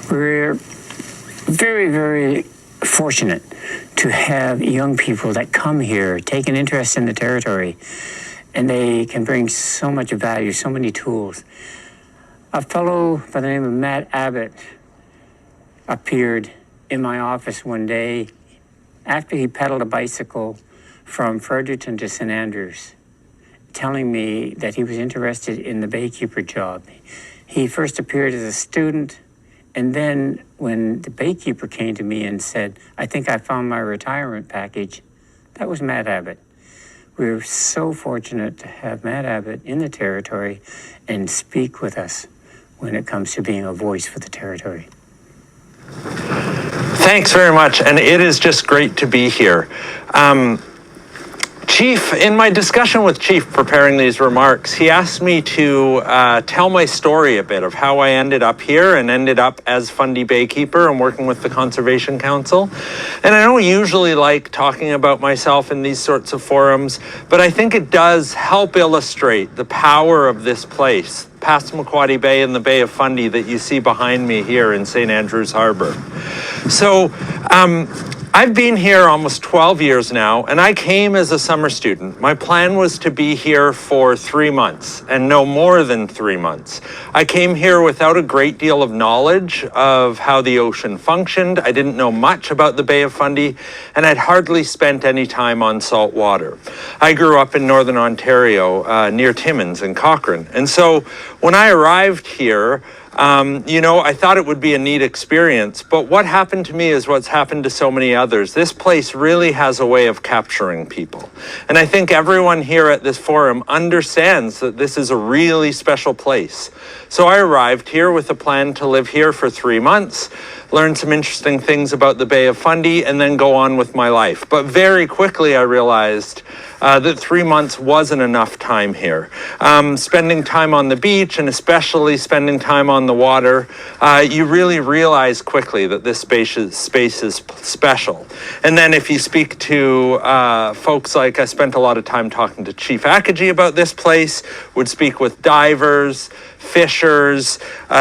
We're very, very fortunate to have young people that come here, take an interest in the territory, and they can bring so much value, so many tools. A fellow by the name of Matt Abbott appeared in my office one day after he pedaled a bicycle from Fredericton to St. Andrews, telling me that he was interested in the Baykeeper job. He first appeared as a student, and then when the Baykeeper came to me and said, "I think I found my retirement package," that was Matt Abbott. We're so fortunate to have Matt Abbott in the territory and speak with us when it comes to being a voice for the territory. Thanks very much, and it is just great to be here. Chief, in my discussion with Chief preparing these remarks, he asked me to tell my story a bit of how I ended up here and ended up as Fundy Baykeeper and working with the Conservation Council. And I don't usually like talking about myself in these sorts of forums, but I think it does help illustrate the power of this place, Passamaquoddy Bay and the Bay of Fundy that you see behind me here in St. Andrews Harbor. So, I've been here almost 12 years now, and I came as a summer student. My plan was to be here for 3 months, and no more than 3 months. I came here without a great deal of knowledge of how the ocean functioned. I didn't know much about the Bay of Fundy, and I'd hardly spent any time on salt water. I grew up in Northern Ontario, near Timmins and Cochrane, and so when I arrived here, I thought it would be a neat experience, but what happened to me is what's happened to so many others. This place really has a way of capturing people. And I think everyone here at this forum understands that this is a really special place. So I arrived here with a plan to live here for 3 months, learn some interesting things about the Bay of Fundy, and then go on with my life. But very quickly I realized that 3 months wasn't enough time here. Spending time on the beach, and especially spending time on the water, you really realize quickly that this space is special. And then if you speak to folks like, I spent a lot of time talking to Chief Akagi about this place, would speak with divers, fishers,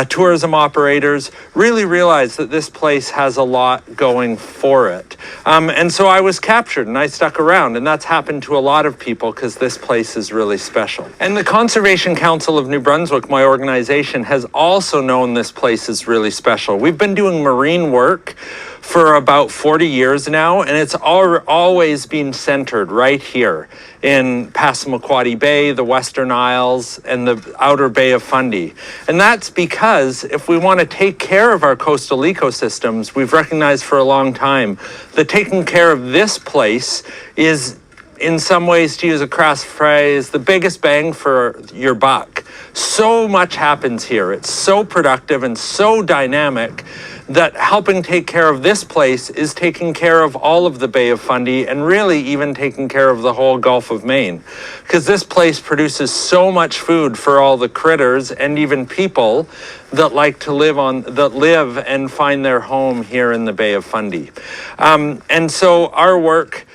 tourism operators, really realize that this place has a lot going for it. And so I was captured and I stuck around, and that's happened to a lot of people because this place is really special. And the Conservation Council of New Brunswick, my organization, has also known this place is really special. We've been doing marine work for about 40 years now, and it's always been centered right here in Passamaquoddy Bay, the Western Isles, and the outer Bay of Fundy. And that's because if we want to take care of our coastal ecosystems, we've recognized for a long time that taking care of this place is, in some ways, to use a crass phrase, the biggest bang for your buck. So much happens here. It's so productive and so dynamic that helping take care of this place is taking care of all of the Bay of Fundy and really even taking care of the whole Gulf of Maine. Because this place produces so much food for all the critters and even people that like to live and find their home here in the Bay of Fundy. And so our work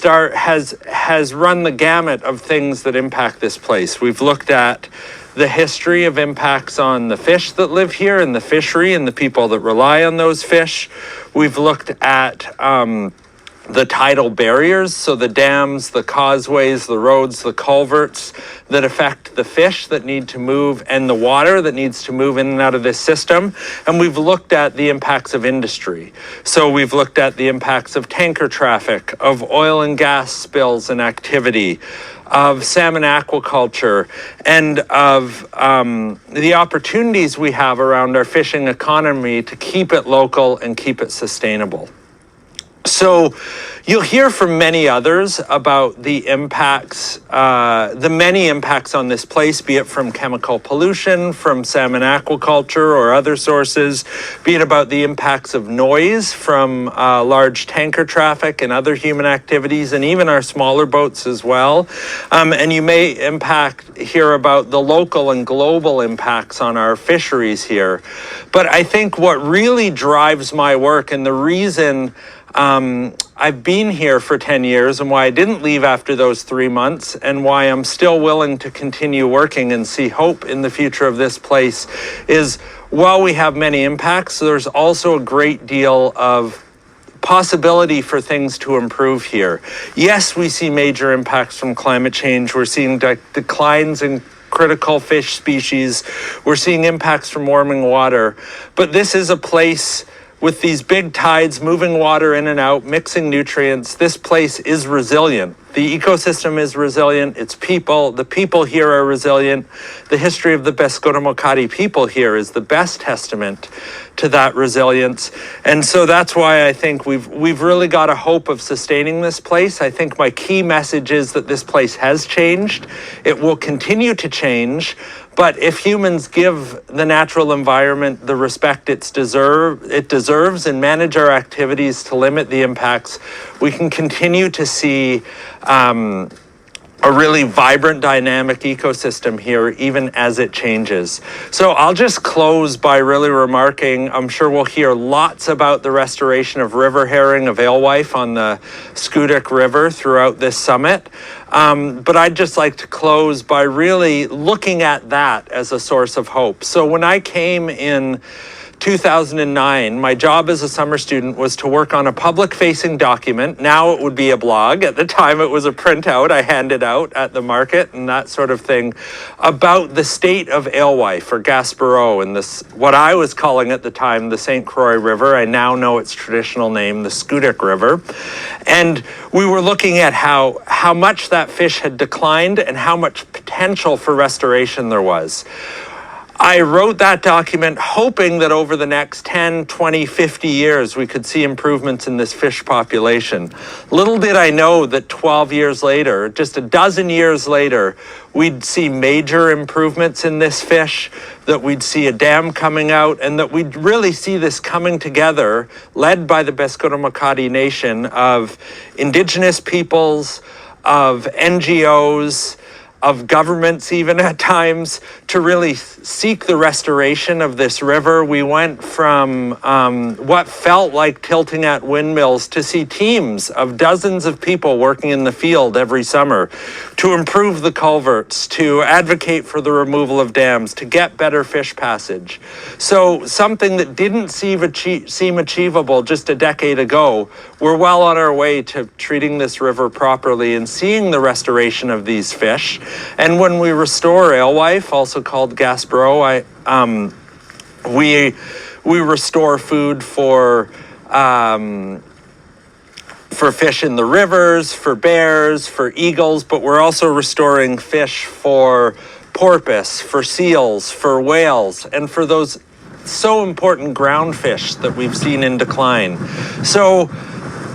has run the gamut of things that impact this place. We've looked at the history of impacts on the fish that live here and the fishery and the people that rely on those fish. We've looked at the tidal barriers, so the dams, the causeways, the roads, the culverts that affect the fish that need to move and the water that needs to move in and out of this system. And we've looked at the impacts of industry. So we've looked at the impacts of tanker traffic, of oil and gas spills and activity, of salmon aquaculture, and of the opportunities we have around our fishing economy to keep it local and keep it sustainable. So you'll hear from many others about the impacts, the many impacts on this place, be it from chemical pollution, from salmon aquaculture or other sources, be it about the impacts of noise from large tanker traffic and other human activities, and even our smaller boats as well. And you may hear about the local and global impacts on our fisheries here. But I think what really drives my work and the reason I've been here for 10 years and why I didn't leave after those 3 months and why I'm still willing to continue working and see hope in the future of this place is while we have many impacts, there's also a great deal of possibility for things to improve here. Yes, we see major impacts from climate change. We're seeing declines in critical fish species. We're seeing impacts from warming water. But this is a place with these big tides moving water in and out, mixing nutrients. This place is resilient. The ecosystem is resilient. Its people, the people here are resilient. The history of the Bescoto-Makati people here is the best testament to that resilience. And so that's why I think we've really got a hope of sustaining this place. I think my key message is that this place has changed. It will continue to change. But if humans give the natural environment the respect it deserves and manage our activities to limit the impacts, we can continue to see a really vibrant, dynamic ecosystem here, even as it changes. So I'll just close by really remarking, I'm sure we'll hear lots about the restoration of river herring of alewife on the Scoodic River throughout this summit. But I'd just like to close by really looking at that as a source of hope. So when I came in 2009, my job as a summer student was to work on a public-facing document. Now it would be a blog. At the time it was a printout I handed out at the market and that sort of thing, about the state of alewife or Gaspereau and this, what I was calling at the time the St. Croix River. I now know its traditional name, the Scoodic River. And we were looking at how much that fish had declined and how much potential for restoration there was. I wrote that document hoping that over the next 10, 20, 50 years, we could see improvements in this fish population. Little did I know that 12 years later, just a dozen years later, we'd see major improvements in this fish, that we'd see a dam coming out, and that we'd really see this coming together, led by the Bescoto-Makati Nation of Indigenous peoples, of NGOs, of governments even at times, to really seek the restoration of this river. We went from what felt like tilting at windmills to see teams of dozens of people working in the field every summer to improve the culverts, to advocate for the removal of dams, to get better fish passage. So something that didn't seem achievable just a decade ago, we're well on our way to treating this river properly and seeing the restoration of these fish. And when we restore alewife, also called Gaspereau, we restore food for fish in the rivers, for bears, for eagles, but we're also restoring fish for porpoise, for seals, for whales, and for those so important ground fish that we've seen in decline. So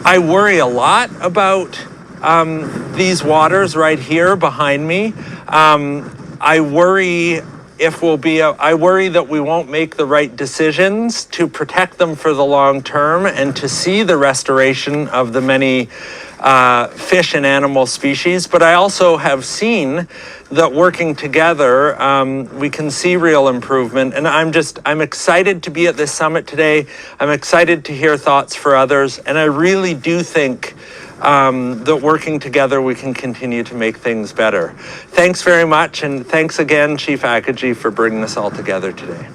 I worry a lot about these waters right here behind me. I worry that we won't make the right decisions to protect them for the long term and to see the restoration of the many fish and animal species. But I also have seen that working together, we can see real improvement. And I'm excited to be at this summit today. I'm excited to hear thoughts for others. And I really do think that working together, we can continue to make things better. Thanks very much, and thanks again, Chief Akaji, for bringing us all together today.